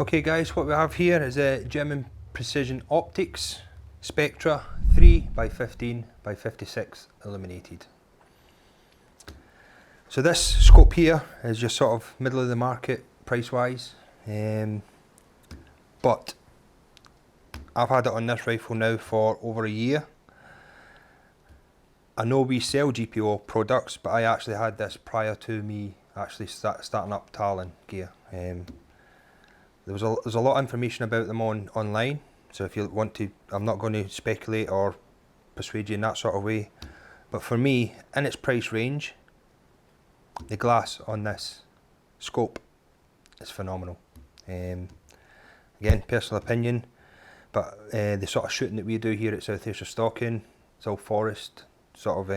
Okay guys, what we have here is a German Precision Optics Spectra 3x15x56 illuminated. So this scope here is just sort of middle of the market price wise, but I've had it on this rifle now for over a year. I know we sell GPO products, but I actually had this prior to me actually starting up Talon Gear. There's a lot of information about them online, so if you want to, I'm not going to speculate or persuade you in that sort of way, but for me, in its price range, the glass on this scope is phenomenal. Again, personal opinion, but the sort of shooting that we do here at South Ayrshire Stocking, it's all forest, sort of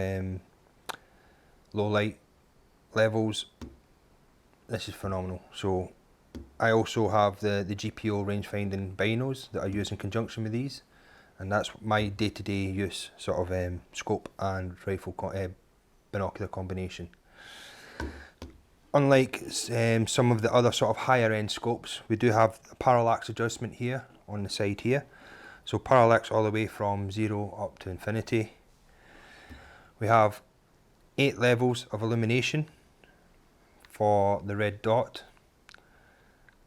low light levels. This is phenomenal. So I also have the GPO range finding binos that I use in conjunction with these, and that's my day-to-day use sort of scope and rifle binocular combination. Unlike some of the other sort of higher end scopes, we do have a parallax adjustment here on the side here. So parallax all the way from 0 up to infinity. We have 8 levels of illumination for the red dot.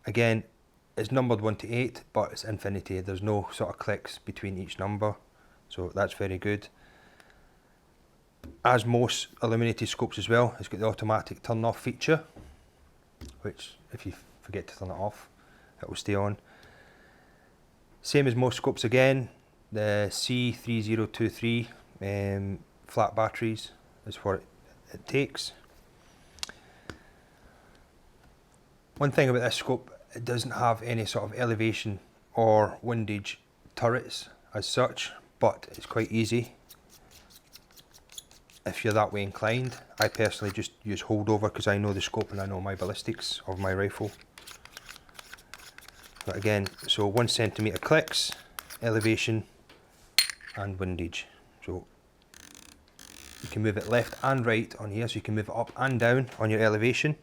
Again, it's numbered 1 to 8, but it's infinity. There's no sort of clicks between each number, so that's very good. As most illuminated scopes as well, it's got the automatic turn off feature, which if you forget to turn it off, it will stay on. Same as most scopes again, the C3023 flat batteries is what it takes. One thing about this scope, it doesn't have any sort of elevation or windage turrets as such, but it's quite easy if you're that way inclined. I personally just use holdover because I know the scope and I know my ballistics of my rifle. But again, so 1 centimetre clicks, elevation and windage. So you can move it left and right on here, so you can move it up and down on your elevation.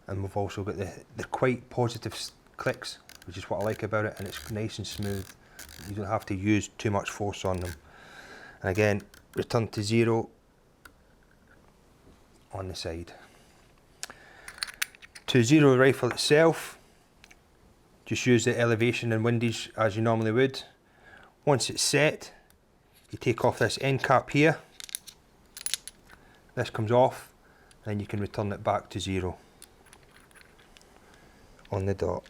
And we've also got the quite positive clicks, which is what I like about it, and it's nice and smooth. You don't have to use too much force on them. And again, return to 0 on the side. To zero the rifle itself, just use the elevation and windage as you normally would. Once it's set, you take off this end cap here. This comes off, then you can return it back to 0 on the dot.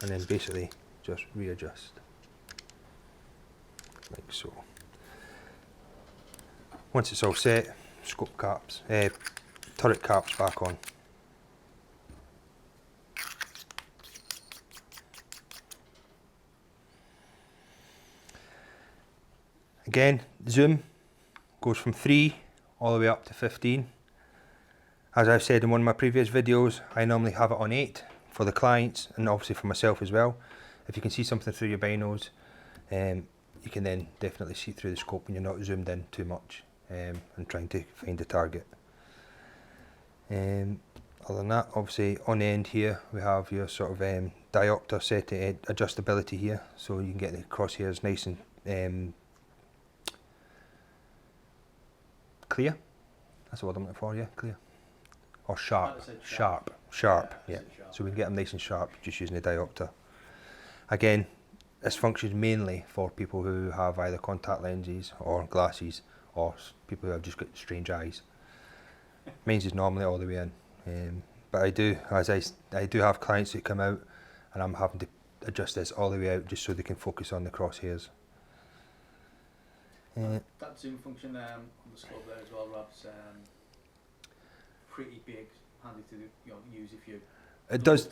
And then basically just readjust, like so. Once it's all set, scope caps, turret caps back on. Again, zoom goes from 3 all the way up to 15. As I've said in one of my previous videos, I normally have it on 8 for the clients and obviously for myself as well. If you can see something through your binos, you can then definitely see through the scope when you're not zoomed in too much and trying to find the target. Other than that, obviously on the end here we have your sort of diopter set adjustability here, so you can get the crosshairs nice and clear. That's the word I'm looking for, yeah, clear. Or sharp, sharp, yeah. So we can get them nice and sharp just using the diopter. Again, this functions mainly for people who have either contact lenses or glasses, or people who have just got strange eyes. Mine's is normally all the way in, but I do have clients that come out and I'm having to adjust this all the way out just so they can focus on the crosshairs. That zoom function on the scope there as well, Rab's pretty big, handy to use if you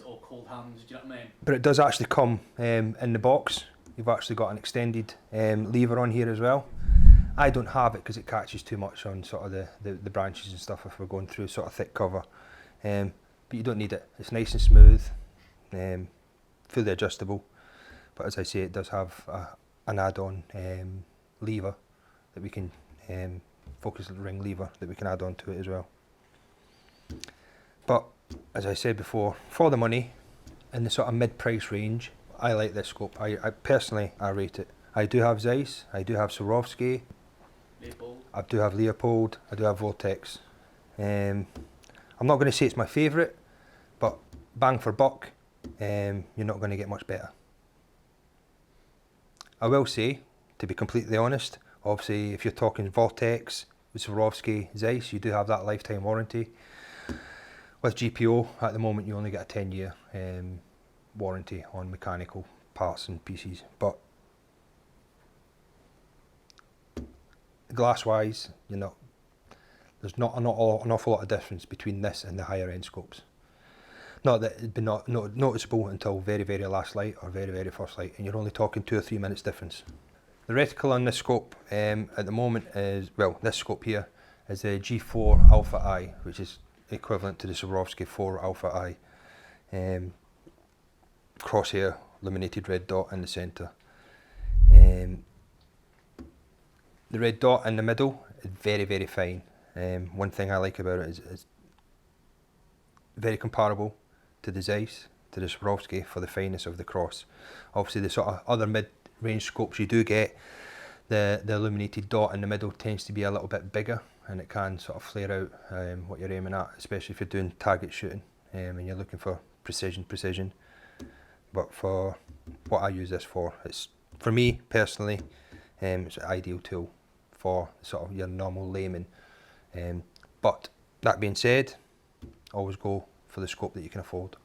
or cold hands, do you know what I mean? But it does actually come in the box. You've actually got an extended lever on here as well. I don't have it because it catches too much on sort of the branches and stuff if we're going through sort of thick cover. But you don't need it. It's nice and smooth, fully adjustable. But as I say, it does have an add-on lever that we can focus ring lever that we can add on to it as well. But as I said before, for the money, in the sort of mid-price range, I like this scope. I personally, I rate it. I do have Zeiss, I do have Swarovski, Leopold. I do have Leopold, I do have Vortex. I'm not going to say it's my favourite, but bang for buck, you're not going to get much better. I will say, to be completely honest, obviously if you're talking Vortex, Swarovski, Zeiss, you do have that lifetime warranty. With GPO, at the moment you only get a 10-year warranty on mechanical parts and pieces, but glass-wise, there's not an awful lot of difference between this and the higher end scopes. Not that it'd be not noticeable until very, very last light or very, very first light, and you're only talking 2 or 3 minutes difference. The reticle on this scope at the moment is, well, this scope here is a G4 Alpha I, which is equivalent to the Swarovski 4 Alpha I. Crosshair, illuminated red dot in the centre. The red dot in the middle is very, very fine. One thing I like about it is it's very comparable to the Zeiss, to the Swarovski for the fineness of the cross. Obviously the sort of other mid-range scopes you do get, the illuminated dot in the middle tends to be a little bit bigger, and it can sort of flare out what you're aiming at, especially if you're doing target shooting and you're looking for precision. But for what I use this for, it's, for me personally, it's an ideal tool for sort of your normal layman. But that being said, always go for the scope that you can afford.